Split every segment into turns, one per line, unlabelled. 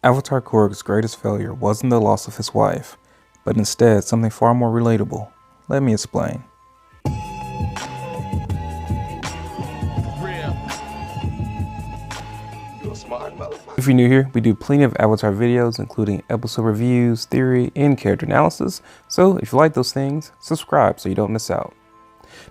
Avatar Korg's greatest failure wasn't the loss of his wife, but instead something far more relatable. Let me explain. If you're new here, we do plenty of Avatar videos, including episode reviews, theory, and character analysis, so if you like those things, subscribe so you don't miss out.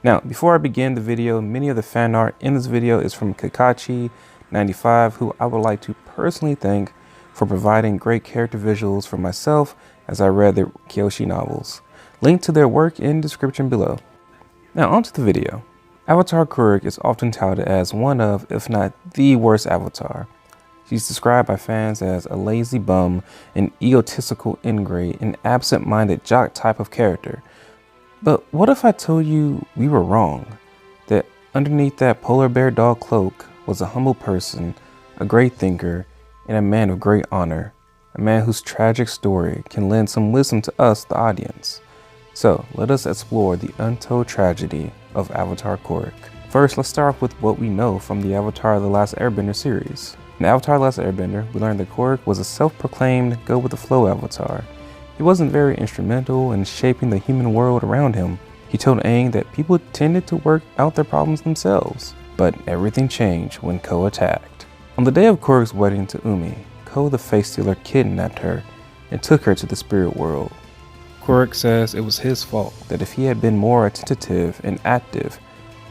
Now, before I begin the video, many of the fan art in this video is from Kakashi95, who I would like to personally thank for providing great character visuals for myself as I read the Kyoshi novels. Link to their work in description below. Now onto the video. Avatar Kuruk is often touted as one of, if not the worst Avatar. She's described by fans as a lazy bum, an egotistical ingrate, an absent-minded jock type of character. But what if I told you we were wrong? That underneath that polar bear dog cloak was a humble person, a great thinker, and a man of great honor. A man whose tragic story can lend some wisdom to us, the audience. So let us explore the untold tragedy of Avatar Korra. First, let's start off with what we know from the Avatar The Last Airbender series. In Avatar The Last Airbender, we learned that Korra was a self-proclaimed go-with-the-flow avatar. He wasn't very instrumental in shaping the human world around him. He told Aang that people tended to work out their problems themselves. But everything changed when Ko attacked. On the day of Korra's wedding to Umi, Ko the Face Stealer kidnapped her and took her to the spirit world. Korra says it was his fault, that if he had been more attentive and active,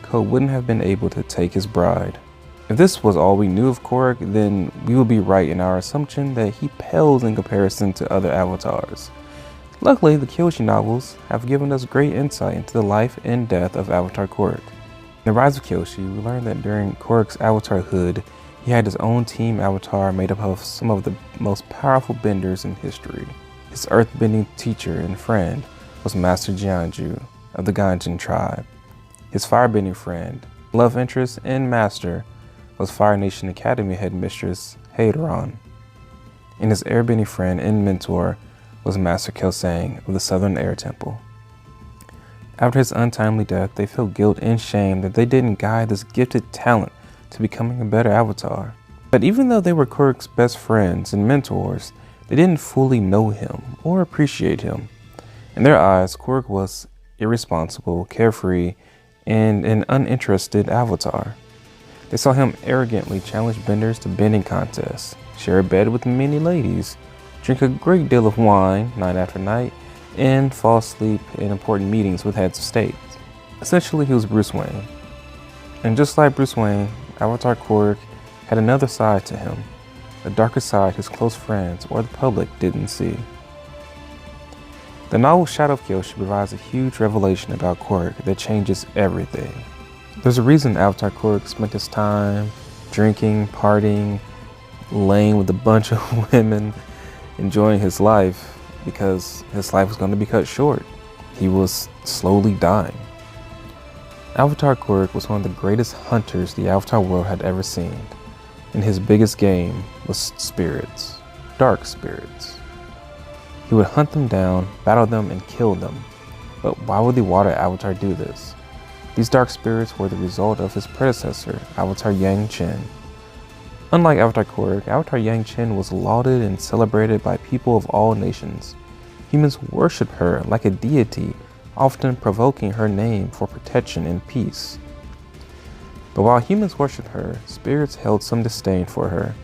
Ko wouldn't have been able to take his bride. If this was all we knew of Korra, then we would be right in our assumption that he pales in comparison to other avatars. Luckily, the Kyoshi novels have given us great insight into the life and death of Avatar Korra. In The Rise of Kyoshi, we learned that during Koruk's avatarhood, he had his own team avatar made up of some of the most powerful benders in history. His earthbending teacher and friend was Master Jianju of the Ganjin tribe. His firebending friend, love interest, and master was Fire Nation Academy headmistress Heiron. And his airbending friend and mentor was Master Kelsang of the Southern Air Temple. After his untimely death, they felt guilt and shame that they didn't guide this gifted talent to becoming a better avatar. But even though they were Kuruk's best friends and mentors, they didn't fully know him or appreciate him. In their eyes, Kuruk was irresponsible, carefree, and an uninterested avatar. They saw him arrogantly challenge benders to bending contests, share a bed with many ladies, drink a great deal of wine night after night, and fall asleep in important meetings with heads of state. Essentially, he was Bruce Wayne. And just like Bruce Wayne, Avatar Korra had another side to him, a darker side his close friends or the public didn't see. The novel Shadow of Kyoshi provides a huge revelation about Korra that changes everything. There's a reason Avatar Korra spent his time drinking, partying, laying with a bunch of women, enjoying his life, because his life was going to be cut short. He was slowly dying. Avatar Korra was one of the greatest hunters the Avatar world had ever seen, and his biggest game was spirits, dark spirits. He would hunt them down, battle them, and kill them. But why would the water Avatar do this? These dark spirits were the result of his predecessor, Avatar Yang Chen. Unlike Avatar Korra, Avatar Yang Chen was lauded and celebrated by people of all nations. Humans worshiped her like a deity, often provoking her name for protection and peace. But while humans worshipped her, spirits held some disdain for her.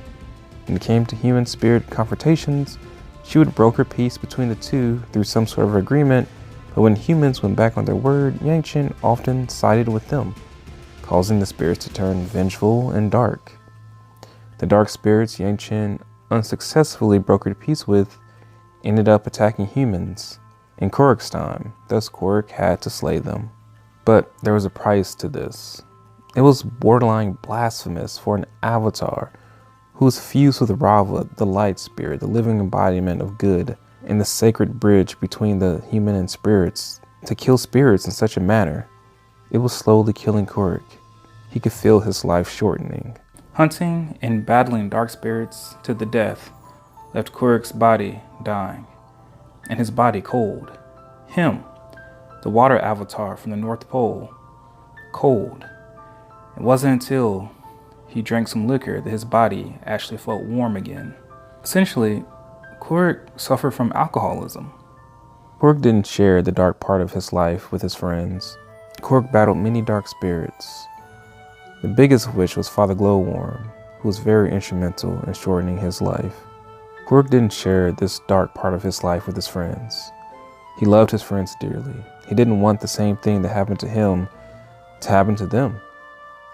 When it came to human spirit confrontations, she would broker peace between the two through some sort of agreement, but when humans went back on their word, Yang Chen often sided with them, causing the spirits to turn vengeful and dark. The dark spirits Yang Chen unsuccessfully brokered peace with ended up attacking humans in Kuruk's time, thus Kuruk had to slay them. But there was a price to this. It was borderline blasphemous for an avatar who was fused with Rava, the light spirit, the living embodiment of good, and the sacred bridge between the human and spirits, to kill spirits in such a manner. It was slowly killing Kuruk. He could feel his life shortening. Hunting and battling dark spirits to the death left Kuruk's body dying, and his body cold. Him, the water avatar from the North Pole, cold. It wasn't until he drank some liquor that his body actually felt warm again.
Essentially, Kuruk suffered from alcoholism.
Korg didn't share the dark part of his life with his friends. Korg battled many dark spirits, the biggest of which was Father Glowworm, who was very instrumental in shortening his life. Korg didn't share this dark part of his life with his friends. He loved his friends dearly. He didn't want the same thing that happened to him to happen to them.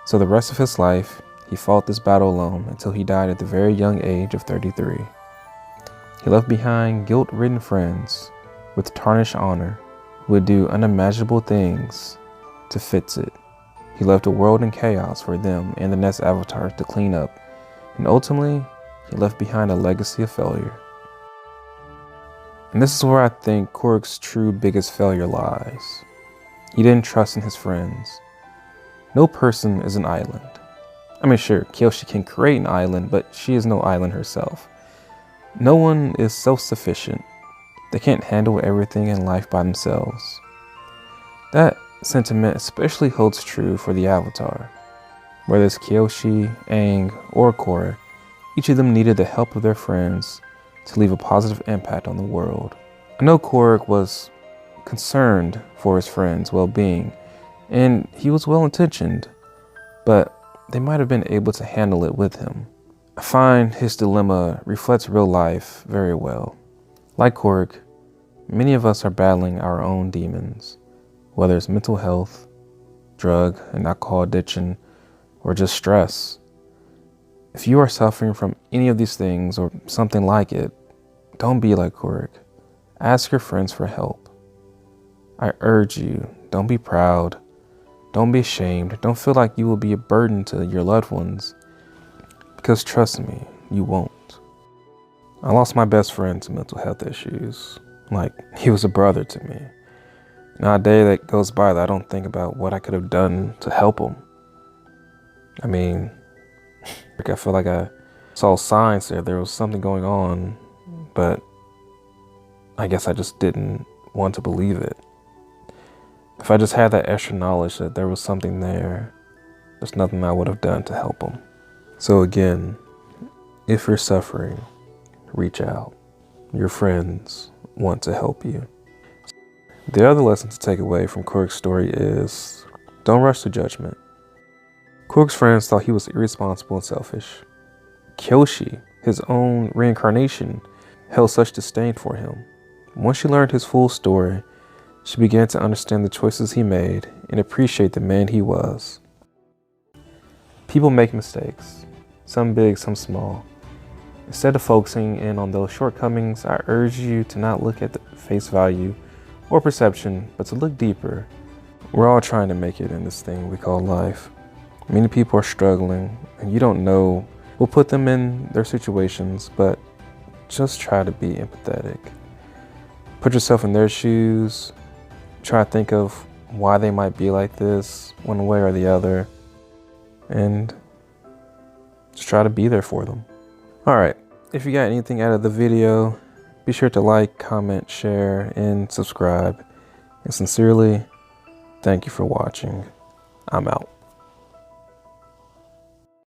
So the rest of his life, he fought this battle alone until he died at the very young age of 33. He left behind guilt-ridden friends with tarnished honor who would do unimaginable things to fix it. He left a world in chaos for them and the next avatars to clean up, and ultimately, he left behind a legacy of failure. And this is where I think Kuruk's true biggest failure lies. He didn't trust in his friends. No person is an island. I mean, sure, Kyoshi can create an island, but she is no island herself. No one is self-sufficient. They can't handle everything in life by themselves. That sentiment especially holds true for the Avatar. Whether it's Kyoshi, Aang, or Korra, each of them needed the help of their friends to leave a positive impact on the world. I know Korra was concerned for his friends' well-being, and he was well-intentioned, but they might have been able to handle it with him. I find his dilemma reflects real life very well. Like Korra, many of us are battling our own demons, whether it's mental health, drug and alcohol addiction, or just stress. If you are suffering from any of these things or something like it, don't be like Kuruk. Ask your friends for help. I urge you, don't be proud. Don't be ashamed. Don't feel like you will be a burden to your loved ones. Because trust me, you won't. I lost my best friend to mental health issues. Like, he was a brother to me. Not a day that goes by that I don't think about what I could have done to help him. I mean, I feel like I saw signs there was something going on, but I guess I just didn't want to believe it. If I just had that extra knowledge that there was something there, there's nothing I would have done to help him. So again, if you're suffering, reach out. Your friends want to help you. The other lesson to take away from Kuruk's story is, don't rush to judgment. Kuruk's friends thought he was irresponsible and selfish. Kyoshi, his own reincarnation, held such disdain for him. Once she learned his full story, she began to understand the choices he made and appreciate the man he was. People make mistakes, some big, some small. Instead of focusing in on those shortcomings, I urge you to not look at the face value or perception, but to look deeper. We're all trying to make it in this thing we call life. Many people are struggling, and you don't know what put them in their situations, but just try to be empathetic. Put yourself in their shoes. Try to think of why they might be like this, one way or the other, and just try to be there for them. Alright, if you got anything out of the video, be sure to like, comment, share, and subscribe. And sincerely, thank you for watching. I'm out.